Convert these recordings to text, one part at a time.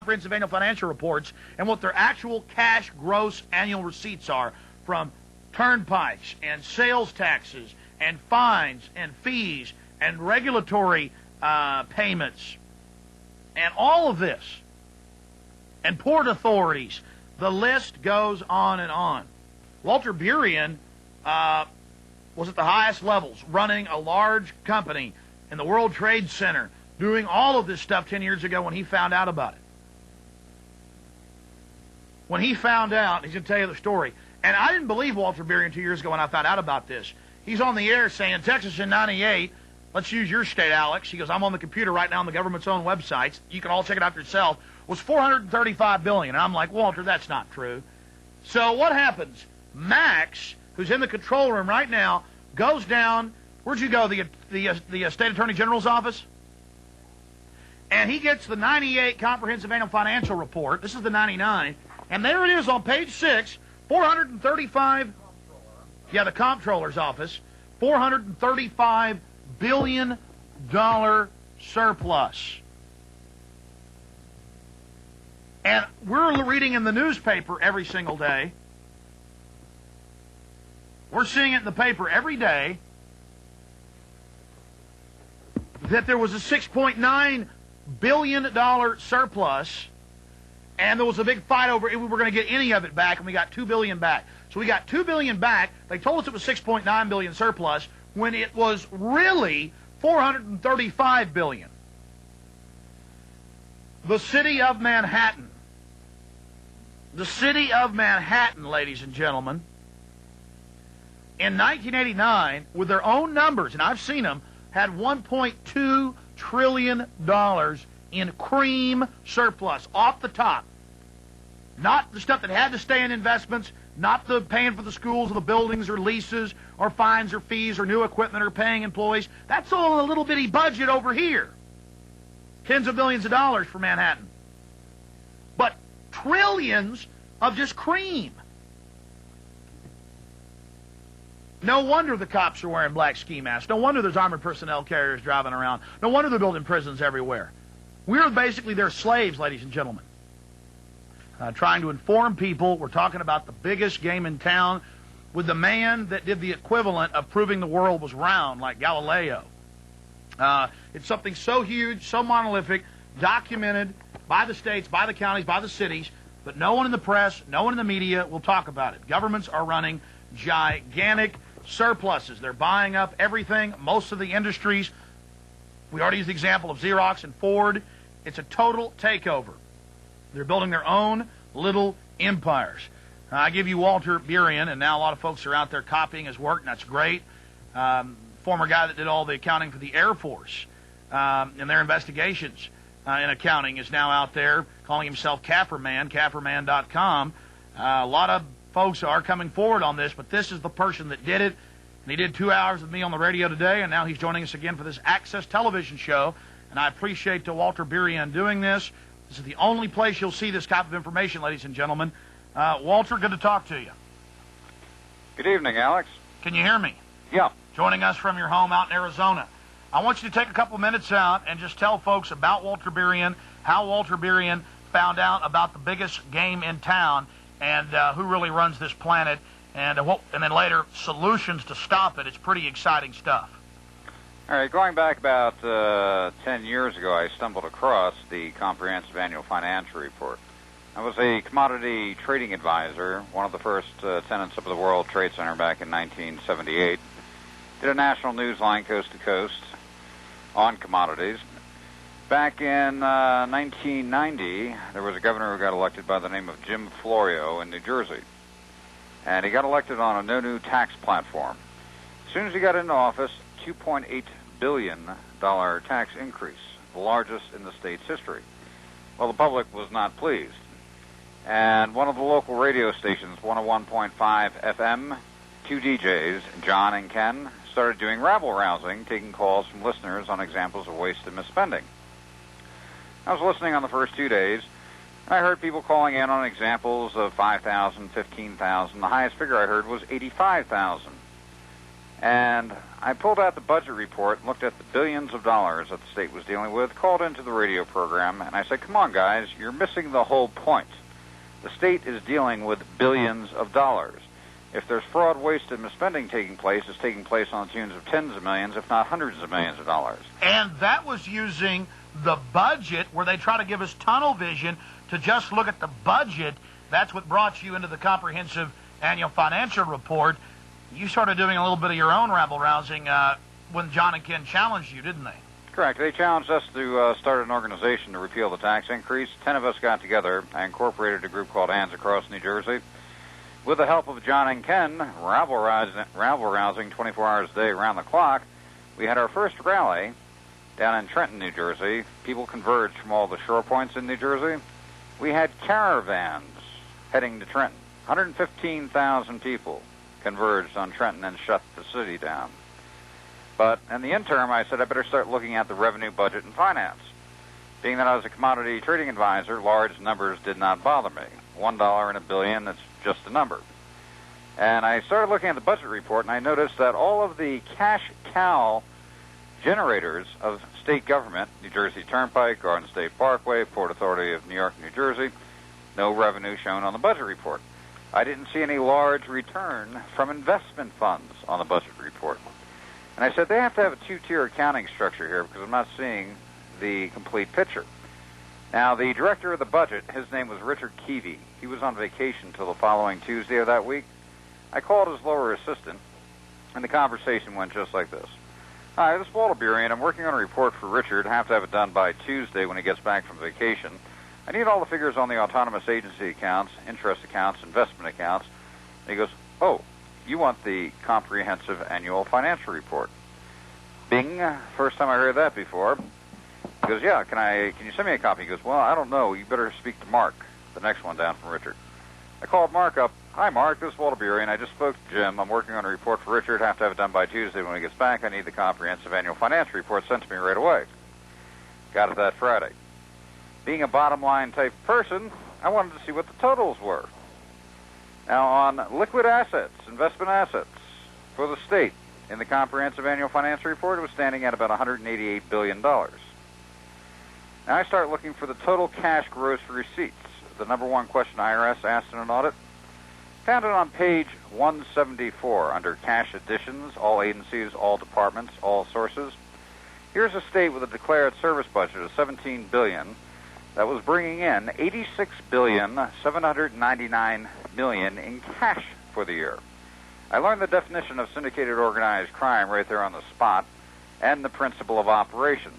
comprehensive annual financial reports and what their actual cash gross annual receipts are from turnpikes and sales taxes and fines and fees and regulatory payments and all of this and port authorities. The list goes on and on. Walter Burien was at the highest levels running a large company in the World Trade Center doing all of this stuff 10 years ago when he found out about it. When he found out, he's going to tell you the story. And I didn't believe Walter Burien 2 years ago when I found out about this. He's on the air saying, Texas in 98, let's use your state, Alex. He goes, I'm on the computer right now on the government's own websites. You can all check it out for yourself. Was $435 billion. And I'm like, Walter, that's not true. So what happens? Max, who's in the control room right now, goes down. Where'd you go? The State Attorney General's office? And he gets the 98 Comprehensive Annual Financial Report. This is the 99. And there it is on page 6, 435, the comptroller's office, $435 billion surplus. And we're reading in the newspaper every single day. We're seeing it in the paper every day that there was a $6.9 billion surplus. And there was a big fight over if we were going to get any of it back, and we got $2 billion back. So we got $2 billion back. They told us it was $6.9 billion surplus when it was really $435 billion. The city of Manhattan, ladies and gentlemen, in 1989, with their own numbers, and I've seen them, had $1.2 trillion in cream surplus off the top. Not the stuff that had to stay in investments, not the paying for the schools or the buildings or leases or fines or fees or new equipment or paying employees. That's all in a little bitty budget over here. Tens of billions of dollars for Manhattan. But trillions of just cream. No wonder the cops are wearing black ski masks. No wonder there's armored personnel carriers driving around. No wonder they're building prisons everywhere. We're basically their slaves, ladies and gentlemen. Trying to inform people. We're talking about the biggest game in town with the man that did the equivalent of proving the world was round, like Galileo. It's something so huge, so monolithic, documented by the states, by the counties, by the cities, but no one in the press, no one in the media will talk about it. Governments are running gigantic surpluses. They're buying up everything, most of the industries. We already used the example of Xerox and Ford. It's a total takeover. They're building their own little empires. I give you Walter Burien, and now a lot of folks are out there copying his work, and that's great. Former guy that did all the accounting for the Air Force and their investigations in accounting is now out there calling himself CAFR Man, CAFRman.com. A lot of folks are coming forward on this, but this is the person that did it. And he did 2 hours with me on the radio today, and now he's joining us again for this Access television show. And I appreciate Walter Burien doing this. This is the only place you'll see this type of information, ladies and gentlemen. Walter, good to talk to you. Good evening, Alex. Can you hear me? Yeah. Joining us from your home out in Arizona. I want you to take a couple minutes out and just tell folks about Walter Burien, how Walter Burien found out about the biggest game in town, and who really runs this planet, and then later solutions to stop it. It's pretty exciting stuff. All right, going back about 10 years ago, I stumbled across the Comprehensive Annual Financial Report. I was a commodity trading advisor, one of the first tenants of the World Trade Center back in 1978. Did a national news line coast to coast on commodities. Back in 1990, there was a governor who got elected by the name of Jim Florio in New Jersey. And he got elected on a no new tax platform. As soon as he got into office, $2.8 billion tax increase, the largest in the state's history. Well, the public was not pleased. And one of the local radio stations, 101.5 FM, two DJs, John and Ken, started doing rabble-rousing, taking calls from listeners on examples of waste and misspending. I was listening on the first 2 days, and I heard people calling in on examples of $5,000, $15,000. The highest figure I heard was $85,000. And I pulled out the budget report, looked at the billions of dollars that the state was dealing with, called into the radio program, and I said, come on, guys, you're missing the whole point. The state is dealing with billions of dollars. If there's fraud, waste, and misspending taking place, it's taking place on the tunes of tens of millions, if not hundreds of millions of dollars. And that was using the budget where they try to give us tunnel vision to just look at the budget. That's what brought you into the comprehensive annual financial report. You started doing a little bit of your own rabble-rousing when John and Ken challenged you, didn't they? Correct. They challenged us to start an organization to repeal the tax increase. 10 of us got together. I incorporated a group called Hands Across New Jersey. With the help of John and Ken, rabble-rousing 24 hours a day around the clock, we had our first rally down in Trenton, New Jersey. People converged from all the shore points in New Jersey. We had caravans heading to Trenton. 115,000 people converged on Trenton and shut the city down. But in the interim, I said I better start looking at the revenue, budget, and finance. Being that I was a commodity trading advisor, large numbers did not bother me. $1 in a billion, that's just a number. And I started looking at the budget report, and I noticed that all of the cash cow generators of state government, New Jersey Turnpike, Garden State Parkway, Port Authority of New York, New Jersey, no revenue shown on the budget report. I didn't see any large return from investment funds on the budget report. And I said they have to have a two-tier accounting structure here because I'm not seeing the complete picture. Now, the director of the budget, his name was Richard Keevy. He was on vacation until the following Tuesday of that week. I called his lower assistant, and the conversation went just like this. Hi, this is Walter Bury, and I'm working on a report for Richard. I have to have it done by Tuesday when he gets back from vacation. I need all the figures on the autonomous agency accounts, interest accounts, investment accounts. And he goes, oh, you want the comprehensive annual financial report. Bing, first time I heard that before. He goes, yeah, can you send me a copy? He goes, well, I don't know. You better speak to Mark, the next one down from Richard. I called Mark up. Hi, Mark, this is Walter Bury, and I just spoke to Jim. I'm working on a report for Richard. Have to have it done by Tuesday when he gets back. I need the comprehensive annual financial report sent to me right away. Got it that Friday. Being a bottom-line type person, I wanted to see what the totals were. Now, on liquid assets, investment assets for the state, in the comprehensive annual financial report, it was standing at about $188 billion. Now, I start looking for the total cash gross receipts, the number one question IRS asked in an audit. Found it on page 174 under cash additions, all agencies, all departments, all sources. Here's a state with a declared service budget of $17 billion that was bringing in $86,799 million in cash for the year. I learned the definition of syndicated organized crime right there on the spot and the principle of operation.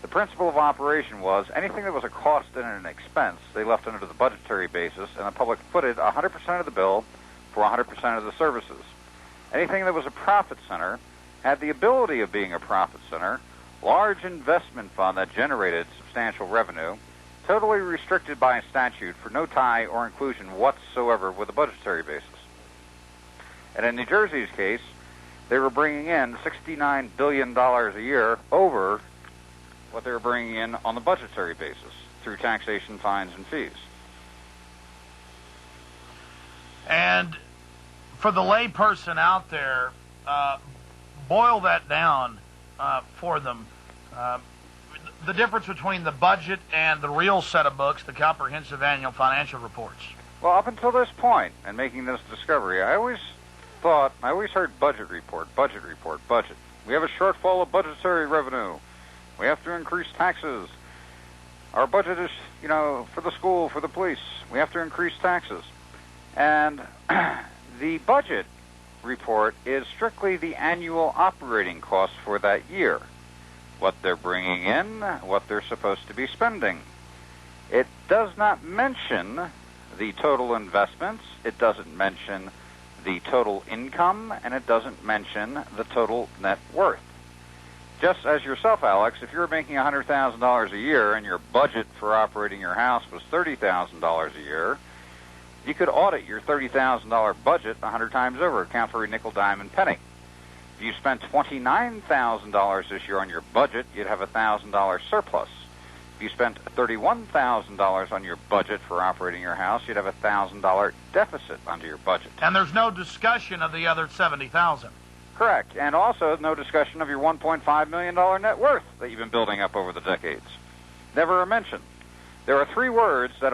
The principle of operation was anything that was a cost and an expense, they left under the budgetary basis, and the public footed 100% of the bill for 100% of the services. Anything that was a profit center had the ability of being a profit center, large investment fund that generated substantial revenue, totally restricted by statute for no tie or inclusion whatsoever with a budgetary basis. And in New Jersey's case, they were bringing in $69 billion a year over what they were bringing in on the budgetary basis through taxation, fines, and fees. And for the lay person out there, boil that down for them. The difference between the budget and the real set of books, the comprehensive annual financial reports. Well, up until this point, and making this discovery, I always heard budget report. We have a shortfall of budgetary revenue. We have to increase taxes. Our budget is, for the school, for the police. We have to increase taxes. And the budget report is strictly the annual operating costs for that year. What they're bringing in, what they're supposed to be spending. It does not mention the total investments. It doesn't mention the total income, and it doesn't mention the total net worth. Just as yourself, Alex, if you're making $100,000 a year and your budget for operating your house was $30,000 a year, you could audit your $30,000 budget 100 times over, account for every nickel, dime, and penny. If you spent $29,000 this year on your budget, you'd have a $1,000 surplus. If you spent $31,000 on your budget for operating your house, you'd have a $1,000 deficit under your budget. And there's no discussion of the other $70,000. Correct. And also no discussion of your $1.5 million net worth that you've been building up over the decades. Never a mention. There are three words that